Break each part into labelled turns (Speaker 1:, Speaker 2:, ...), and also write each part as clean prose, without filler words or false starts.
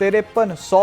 Speaker 1: 5300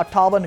Speaker 1: 58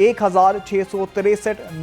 Speaker 1: 1663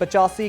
Speaker 1: 85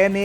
Speaker 1: NA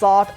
Speaker 1: 60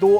Speaker 1: 2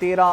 Speaker 1: 13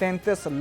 Speaker 1: 33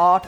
Speaker 1: 8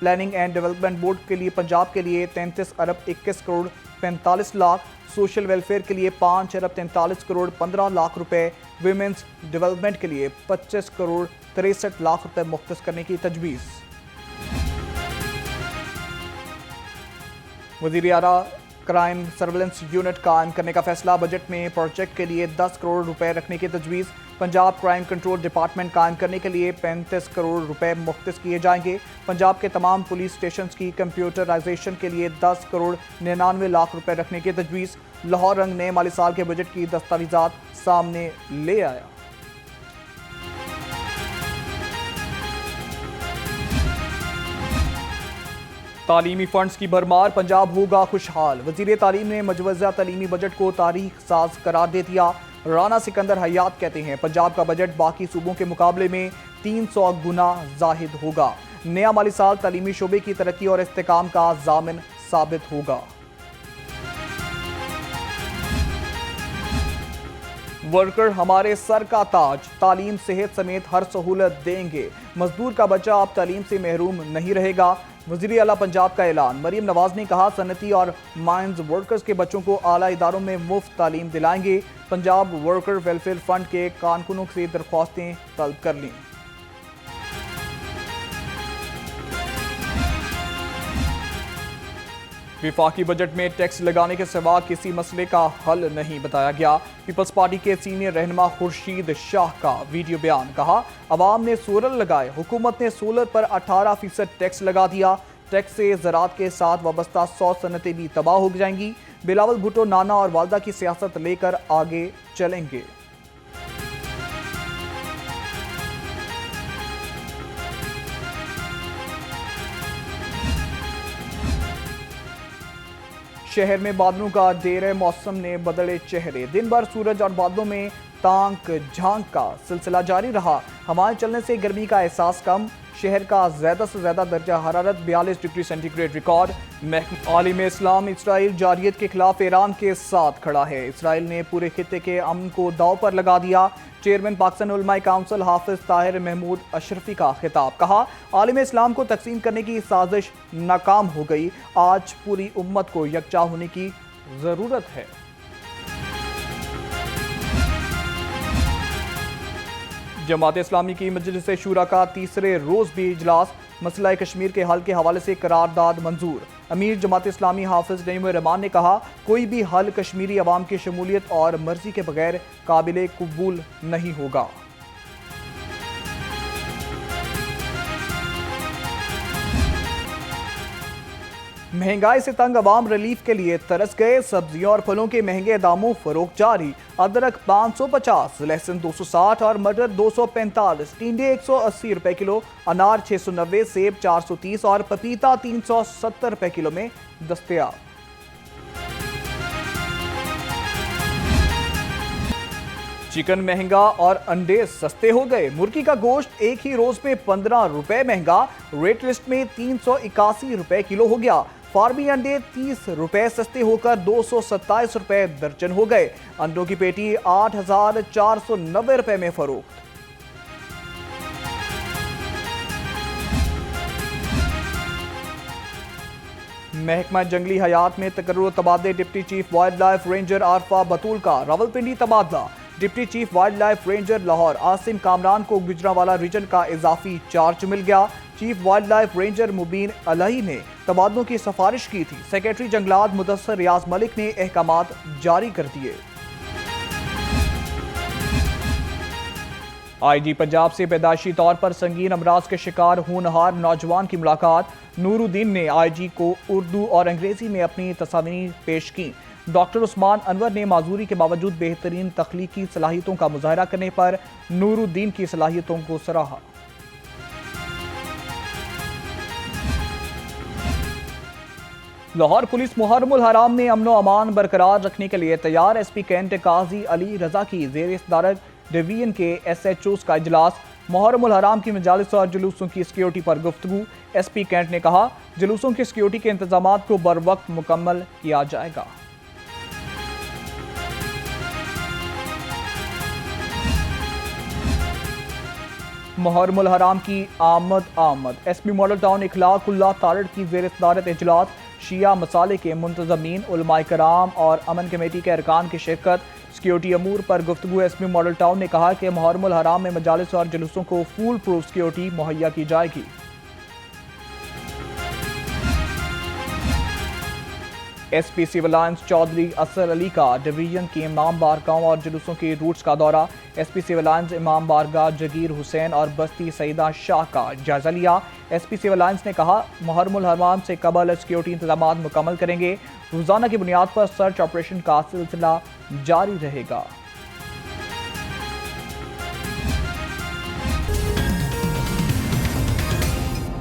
Speaker 1: planning and development board کے لیے پنجاب کے لیے 33 ارب 21 کروڑ 45 لاکھ، سوشل ویلفیئر کے لیے 5 ارب 43 کروڑ 15 لاکھ روپے، ویمنز ڈیولپمنٹ کے لیے 25 کروڑ 63 لاکھ روپے مختص کرنے کی تجویز۔ وزیر اعلیٰ کرائم سرویلنس یونٹ قائم کرنے کا فیصلہ، بجٹ میں پروجیکٹ کے لیے 10 کروڑ روپے رکھنے کی تجویز۔ پنجاب کرائم کنٹرول ڈپارٹمنٹ قائم کرنے کے لیے 35 کروڑ روپے مختص کیے جائیں گے۔ پنجاب کے تمام پولیس اسٹیشنز کی کمپیوٹرائزیشن کے لیے 10 کروڑ 99 لاکھ روپے رکھنے کی تجویز۔ لاہور رنگ نئے مالی سال کے بجٹ کی دستاویزات سامنے لے آیا۔ تعلیمی فنڈز کی بھرمار، پنجاب ہوگا خوشحال، وزیر تعلیم نے مجوزہ تعلیمی بجٹ کو تاریخ ساز قرار دے دیا۔ رانا سکندر حیات کہتے ہیں پنجاب کا بجٹ باقی صوبوں کے مقابلے میں 300 گنا زاہد ہوگا۔ نیا مالی سال تعلیمی شعبے کی ترقی اور استحکام کا ضامن ثابت ہوگا۔ ورکر ہمارے سر کا تاج، تعلیم صحت سمیت ہر سہولت دیں گے، مزدور کا بچہ اب تعلیم سے محروم نہیں رہے گا، وزیر اعلیٰ پنجاب کا اعلان۔ مریم نواز نے کہا صنعتی اور مائنز ورکرز کے بچوں کو اعلیٰ اداروں میں مفت تعلیم دلائیں گے، پنجاب ورکر ویلفیئر فنڈ کے کارکنوں سے درخواستیں طلب کر لیں۔ وفاقی بجٹ میں ٹیکس لگانے کے سوا کسی مسئلے کا حل نہیں بتایا گیا، پیپلز پارٹی کے سینئر رہنما خورشید شاہ کا ویڈیو بیان، کہا عوام نے سولر لگائے، حکومت نے سولر پر 18% ٹیکس لگا دیا، ٹیکس سے زراعت کے ساتھ وابستہ 100 صنعتیں بھی تباہ ہو جائیں گی، بلاول بھٹو نانا اور والدہ کی سیاست لے کر آگے چلیں گے۔ شہر میں بادلوں کا ڈیر ہے، موسم نے بدلے چہرے، دن بھر سورج اور بادلوں میں تانک جھانک کا سلسلہ جاری رہا، ہوائیں چلنے سے گرمی کا احساس کم، شہر کا زیادہ سے زیادہ درجہ حرارت 42 ڈگری سینٹی گریڈ ریکارڈ۔ عالم اسلام اسرائیل جارحیت کے خلاف ایران کے ساتھ کھڑا ہے، اسرائیل نے پورے خطے کے امن کو داؤ پر لگا دیا، چیئرمین پاکستان علماء کونسل حافظ طاہر محمود اشرفی کا خطاب، کہا عالم اسلام کو تقسیم کرنے کی سازش ناکام ہو گئی، آج پوری امت کو یکجا ہونے کی ضرورت ہے۔ جماعت اسلامی کی مجلس شورا کا تیسرے روز بھی اجلاس، مسئلہ کشمیر کے حل کے حوالے سے قرارداد منظور، امیر جماعت اسلامی حافظ نعیم الرحمان نے کہا کوئی بھی حل کشمیری عوام کی شمولیت اور مرضی کے بغیر قابل قبول نہیں ہوگا۔ مہنگائی سے تنگ عوام ریلیف کے لیے ترس گئے، سبزیوں اور پھلوں کے مہنگے داموں فروخت جاری، ادرک 550، لہسن 260 اور مٹر 245، ٹینڈے 180 روپے کلو، انار 690، سیب 430 اور پپیتا 370 روپے کلو میں دستیاب۔ چکن مہنگا اور انڈے سستے ہو گئے، مرغی کا گوشت ایک ہی روز میں 15 روپے مہنگا، ریٹ لسٹ میں 381 روپے کلو ہو گیا، فارمی انڈے 30 روپے سستے ہو کر 227 روپے درجن ہو گئے، انڈوں کی پیٹی 8,490 روپے میں فروخت۔ محکمہ جنگلی حیات میں تقرر و تبادلے، deputy chief wildlife ranger Arifa Batool کا راولپنڈی تبادلہ، deputy chief wildlife ranger Lahore Asim Kamran کو گجرانوالہ ریجن کا اضافی چارج مل گیا، chief wildlife ranger Mubeen Elahi نے تبادلوں کی سفارش کی تھی، سیکریٹری جنگلات مدثر ریاض ملک نے احکامات جاری کر دیے۔ آئی جی پنجاب سے پیدائشی طور پر سنگین امراض کے شکار ہونہار نوجوان کی ملاقات، نور الدین نے آئی جی کو اردو اور انگریزی میں اپنی تصاویر پیش کی، ڈاکٹر عثمان انور نے معذوری کے باوجود بہترین تخلیقی صلاحیتوں کا مظاہرہ کرنے پر نور الدین کی صلاحیتوں کو سراہا۔ لاہور پولیس محرم الحرام میں امن و امان برقرار رکھنے کے لیے تیار، ایس پی کینٹ قاضی علی رضا کی زیر صدارت ڈویژن کے ایس ایچ اوز کا اجلاس، محرم الحرام کی مجالس اور جلوسوں کی سیکیورٹی پر گفتگو، ایس پی کینٹ نے کہا جلوسوں کی سیکیورٹی کے انتظامات کو بروقت مکمل کیا جائے گا۔ محرم الحرام کی آمد ایس پی ماڈل ٹاؤن اخلاق اللہ تارڑ کی زیر صدارت اجلاس، شیعہ مسالے کے منتظمین، علماء کرام اور امن کمیٹی کے ارکان کی شرکت۔ سیکیورٹی امور پر گفتگو۔ ایس پی ماڈل ٹاؤن نے کہا کہ محرم الحرام میں مجالس اور جلوسوں کو فول پروف سیکیورٹی مہیا کی جائے گی۔ S P civil lines Chaudhry Asghar Ali کا ڈویژن کی امام بارگاہوں اور جلوسوں کی روٹس کا دورہ۔ ایس پی سول لائنز امام بارگاہ جگیر حسین اور بستی سیدہ شاہ کا جائزہ لیا۔ ایس پی سول لائنز نے کہا محرم الحرام سے قبل سیکیورٹی انتظامات مکمل کریں گے۔ روزانہ کی بنیاد پر سرچ آپریشن کا سلسلہ جاری رہے گا۔